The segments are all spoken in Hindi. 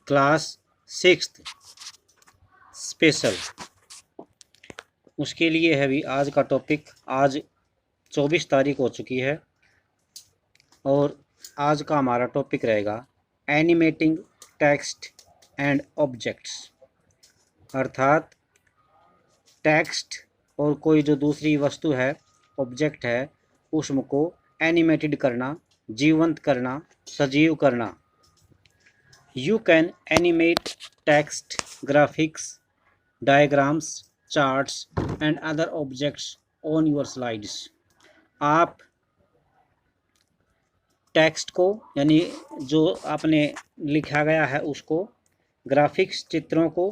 क्लास 6th स्पेशल, उसके लिए है भी आज का टॉपिक। आज 24 तारीख हो चुकी है और आज का हमारा टॉपिक रहेगा एनिमेटिंग टेक्स्ट एंड ऑब्जेक्ट्स, अर्थात टेक्स्ट और कोई जो दूसरी वस्तु है, ऑब्जेक्ट है, उसको एनिमेटेड करना, जीवंत करना, सजीव करना। You can animate text, graphics, diagrams, charts and other objects on your slides. आप टेक्स्ट को, यानी जो आपने लिखा गया है उसको, ग्राफिक्स चित्रों को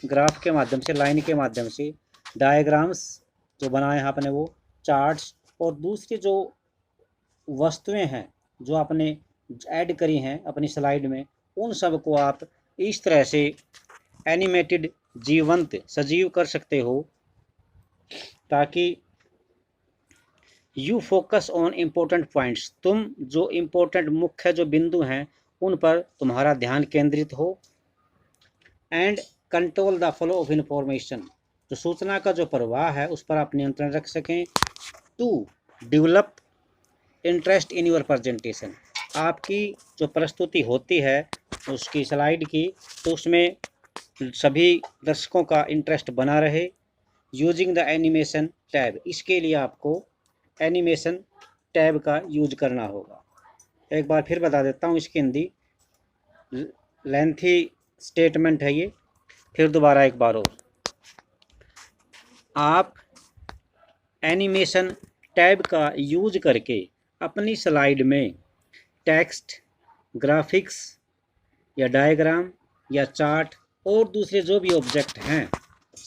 ग्राफ के माध्यम से, लाइन के माध्यम से, डायग्राम्स जो बनाए हैं आपने वो, चार्ट्स और दूसरी जो वस्तुएं हैं जो आपने ऐड करी हैं अपनी स्लाइड में, उन सब को आप इस तरह से एनिमेटेड, जीवंत, सजीव कर सकते हो ताकि you focus on important points, तुम जो इम्पोर्टेंट मुख्य जो बिंदु हैं उन पर तुम्हारा ध्यान केंद्रित हो। And control the flow of information, जो सूचना का जो प्रवाह है उस पर आप नियंत्रण रख सकें। To develop interest in your presentation, आपकी जो प्रस्तुति होती है उसकी स्लाइड की, तो उसमें सभी दर्शकों का इंटरेस्ट बना रहे। यूजिंग द एनिमेशन टैब, इसके लिए आपको एनिमेशन टैब का यूज करना होगा। एक बार फिर बता देता हूँ इसकी हिंदी, लेंथी स्टेटमेंट है ये, फिर दोबारा एक बार और। आप एनिमेशन टैब का यूज करके अपनी स्लाइड में टेक्स्ट, ग्राफिक्स या डायग्राम या चार्ट और दूसरे जो भी ऑब्जेक्ट हैं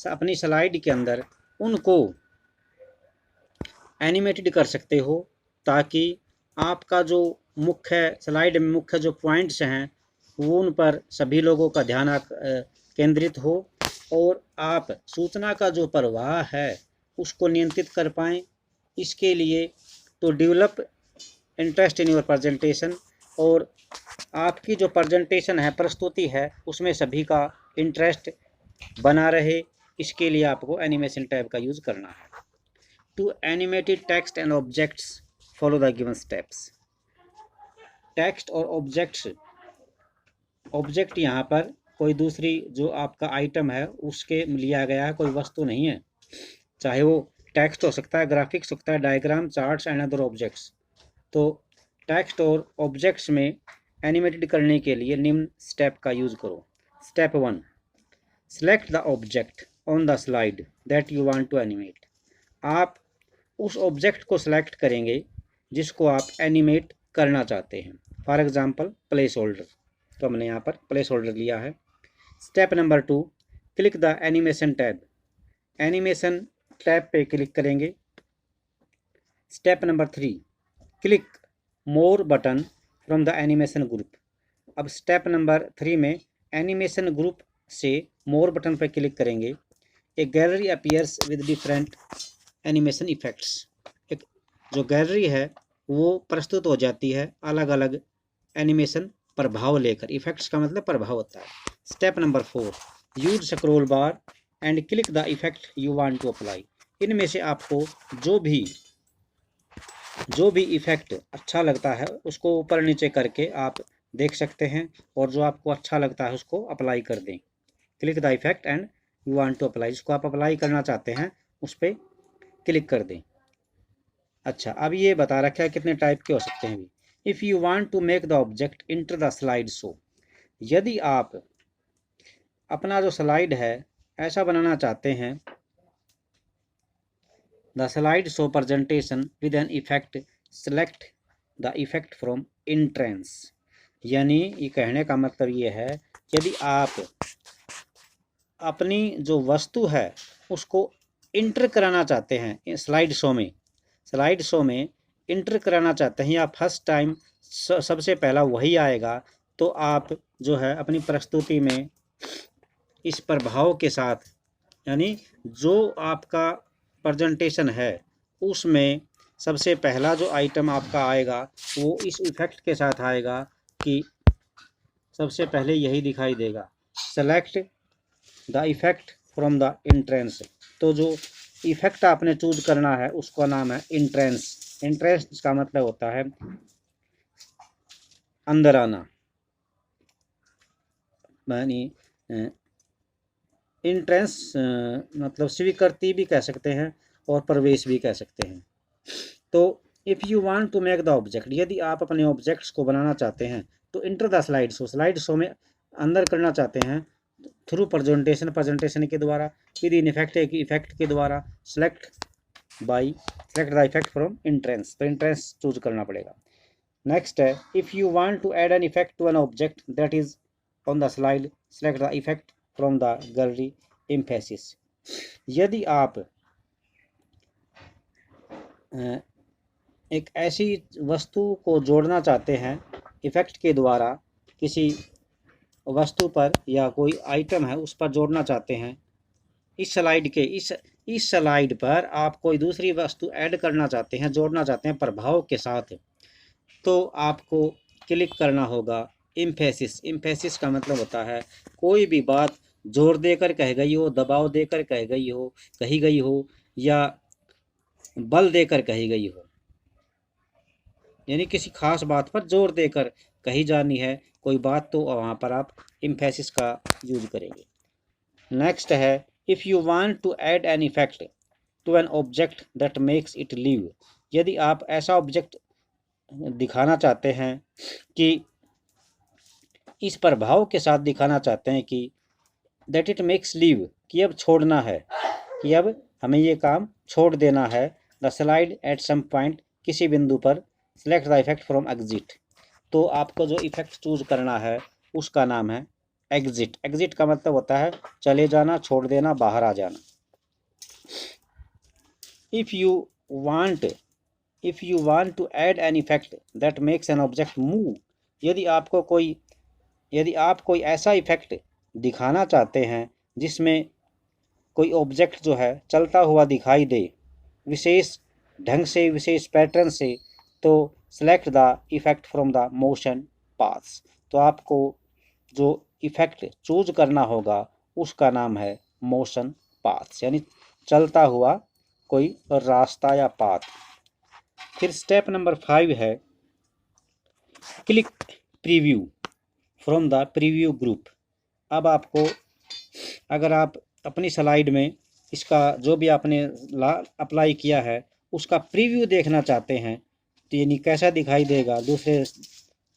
अपनी स्लाइड के अंदर, उनको एनिमेटेड कर सकते हो ताकि आपका जो मुख्य स्लाइड में मुख्य जो पॉइंट्स हैं वो उन पर सभी लोगों का ध्यान केंद्रित हो और आप सूचना का जो प्रवाह है उसको नियंत्रित कर पाएँ। इसके लिए तो develop interest in your presentation, और आपकी जो प्रेजेंटेशन है, प्रस्तुति है, उसमें सभी का इंटरेस्ट बना रहे, इसके लिए आपको एनिमेशन टैब का यूज़ करना है। To animated text and objects follow the given steps. Text और ऑब्जेक्ट्स, ऑब्जेक्ट यहाँ पर कोई दूसरी जो आपका आइटम है उसके लिया गया है, कोई वस्तु नहीं है, चाहे वो टेक्स्ट हो सकता है, ग्राफिक्स हो सकता है, diagram, charts and other objects. तो टेक्स्ट और ऑब्जेक्ट्स में एनिमेटेड करने के लिए निम्न स्टेप का यूज़ करो। Step 1, select the object on the slide that you want to animate. आप उस ऑब्जेक्ट को सिलेक्ट करेंगे जिसको आप एनिमेट करना चाहते हैं। फॉर एग्जांपल प्लेस होल्डर, तो हमने यहाँ पर प्लेस होल्डर लिया है। Step number 2, click the animation tab. Animation tab पे क्लिक करेंगे। Step number 3, click more button from the animation group. अब स्टेप नंबर 3 में एनिमेशन ग्रुप से मोर बटन पर क्लिक करेंगे। A gallery appears with different animation effects. एक जो गैलरी है वो प्रस्तुत हो जाती है अलग अलग एनिमेशन प्रभाव लेकर। इफेक्ट्स का मतलब प्रभाव होता है। Step number 4, use scroll bar and click the effect you want to apply. इनमें से आपको जो भी इफ़ेक्ट अच्छा लगता है उसको ऊपर नीचे करके आप देख सकते हैं, और जो आपको अच्छा लगता है उसको अप्लाई कर दें। Click the effect and you want to apply, जिसको आप अप्लाई करना चाहते हैं उस पर क्लिक कर दें। अच्छा, अब ये बता रखा है कितने टाइप के हो सकते हैं। If you want to make the object enter the slide show, यदि आप अपना जो स्लाइड है ऐसा बनाना चाहते हैं, the slide show presentation with an effect, select the effect from entrance. यानी ये कहने का मतलब ये है, यदि आप अपनी जो वस्तु है उसको इंटर कराना चाहते हैं स्लाइड शो में इंटर कराना चाहते हैं, या फर्स्ट टाइम सबसे पहला वही आएगा, तो आप जो है अपनी प्रस्तुति में इस प्रभाव के साथ, यानी जो आपका प्रेजेंटेशन है उसमें सबसे पहला जो आइटम आपका आएगा वो इस इफेक्ट के साथ आएगा कि सबसे पहले यही दिखाई देगा, select the effect from the entrance. तो जो इफेक्ट आपने चूज करना है उसका नाम है इंट्रेंस। इंट्रेंस का मतलब होता है अंदर आना, यानी इंट्रेंस मतलब स्वीकृति भी कह सकते हैं और प्रवेश भी कह सकते हैं। तो if you want to make the object, यदि आप अपने ऑब्जेक्ट्स को बनाना चाहते हैं तो enter the slide show, slide show में अंदर करना चाहते हैं थ्रू प्रेजेंटेशन, प्रेजेंटेशन के द्वारा, विद इन इफेक्ट, एक इफेक्ट के द्वारा, select the effect from entrance, तो इंट्रेंस चूज करना पड़ेगा। नेक्स्ट है, if you want to add an effect to an object that is on the slide, select the effect from the gallery emphasis. यदि आप एक ऐसी वस्तु को जोड़ना चाहते हैं इफेक्ट के द्वारा, किसी वस्तु पर या कोई आइटम है उस पर जोड़ना चाहते हैं, इस स्लाइड के इस स्लाइड पर आप कोई दूसरी वस्तु ऐड करना चाहते हैं, जोड़ना चाहते हैं प्रभाव के साथ, तो आपको क्लिक करना होगा एम्फेसिस। एम्फेसिस का मतलब होता है कोई भी बात जोर देकर कह गई हो, दबाव देकर कही गई हो या बल देकर कही गई हो, यानी किसी खास बात पर जोर देकर कही जानी है कोई बात, तो वहाँ पर आप एम्फेसिस का यूज करेंगे। नेक्स्ट है, if you want to add an effect to an object that makes it live. यदि आप ऐसा ऑब्जेक्ट दिखाना चाहते हैं कि इस प्रभाव के साथ दिखाना चाहते हैं कि दैट इट मेक्स लिव, कि अब छोड़ना है, कि अब हमें ये काम छोड़ देना है, the slide at some point, किसी बिंदु पर, select the effect from exit, तो आपको जो इफेक्ट चूज करना है उसका नाम है एग्जिट। एग्जिट का मतलब होता है चले जाना, छोड़ देना, बाहर आ जाना। If you want to add an effect that makes an object move, यदि आप कोई ऐसा इफेक्ट दिखाना चाहते हैं जिसमें कोई ऑब्जेक्ट जो है चलता हुआ दिखाई दे, विशेष ढंग से, विशेष पैटर्न से, तो select the effect from the motion paths, तो आपको जो इफेक्ट चूज करना होगा उसका नाम है मोशन पाथ्स, यानी चलता हुआ कोई रास्ता या पाथ। फिर स्टेप नंबर 5 है, click preview from the preview group. अब आपको, अगर आप अपनी स्लाइड में इसका जो भी आपने अप्लाई किया है उसका प्रीव्यू देखना चाहते हैं, तो यानी कैसा दिखाई देगा दूसरे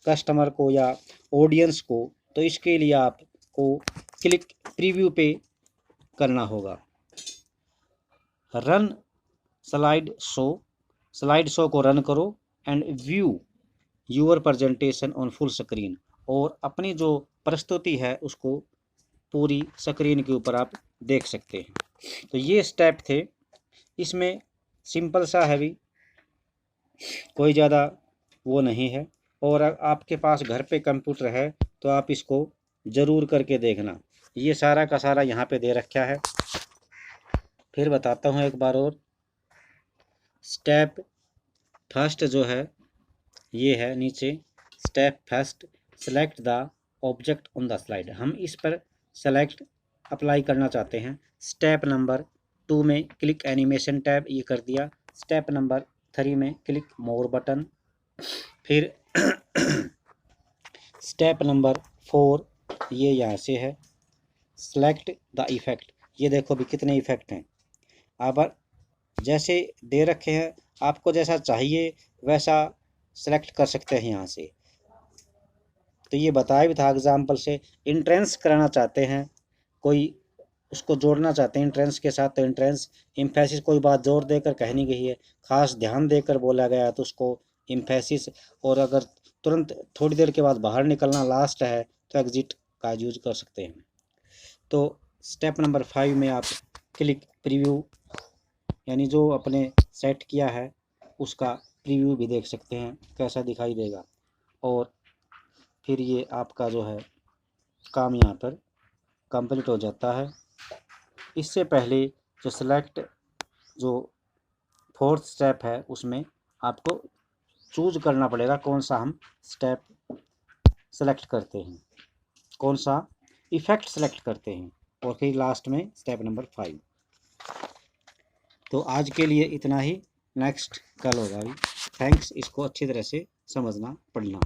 कस्टमर को या ऑडियंस को, तो इसके लिए आपको क्लिक प्रीव्यू पे करना होगा। रन स्लाइड शो को रन करो and view your presentation on full screen, और अपनी जो प्रस्तुति है उसको पूरी स्क्रीन के ऊपर आप देख सकते हैं। तो ये स्टेप थे, इसमें सिंपल सा है भी, कोई ज़्यादा वो नहीं है, और आपके पास घर पे कंप्यूटर है तो आप इसको ज़रूर करके देखना। ये सारा का सारा यहाँ पे दे रखा है, फिर बताता हूँ एक बार और। स्टेप फर्स्ट जो है ये है नीचे, step first, select the object on the slide, हम इस पर सेलेक्ट अप्लाई करना चाहते हैं। स्टेप नंबर 2 में क्लिक एनिमेशन टैब, ये कर दिया। स्टेप नंबर 3 में क्लिक मोर बटन। फिर स्टेप नंबर 4 ये यहाँ से है, सेलेक्ट द इफेक्ट, ये देखो भी कितने इफेक्ट हैं। अब जैसे दे रखे हैं, आपको जैसा चाहिए वैसा सेलेक्ट कर सकते हैं यहाँ से। तो ये बताया भी था एग्जाम्पल से, इंट्रेंस कराना चाहते हैं, कोई उसको जोड़ना चाहते हैं इंट्रेंस के साथ, तो इंट्रेंस एम्फेसिस, कोई बात जोर देकर कहनी गई है, खास ध्यान देकर बोला गया है तो उसको एम्फेसिस, और अगर तुरंत थोड़ी देर के बाद बाहर निकलना लास्ट है तो एग्जिट का यूज कर सकते हैं। तो स्टेप नंबर 5 में आप क्लिक प्रीव्यू, यानी जो अपने सेट किया है उसका प्रीव्यू भी देख सकते हैं कैसा दिखाई देगा, और फिर ये आपका जो है काम यहाँ पर कंप्लीट हो जाता है। इससे पहले जो सेलेक्ट, जो 4th स्टेप है उसमें आपको चूज करना पड़ेगा कौन सा हम स्टेप सेलेक्ट करते हैं। कौन सा इफ़ेक्ट सेलेक्ट करते हैं, और फिर लास्ट में स्टेप नंबर 5। तो आज के लिए इतना ही, नेक्स्ट कल होगा। थैंक्स, इसको अच्छी तरह से समझना पढ़ना।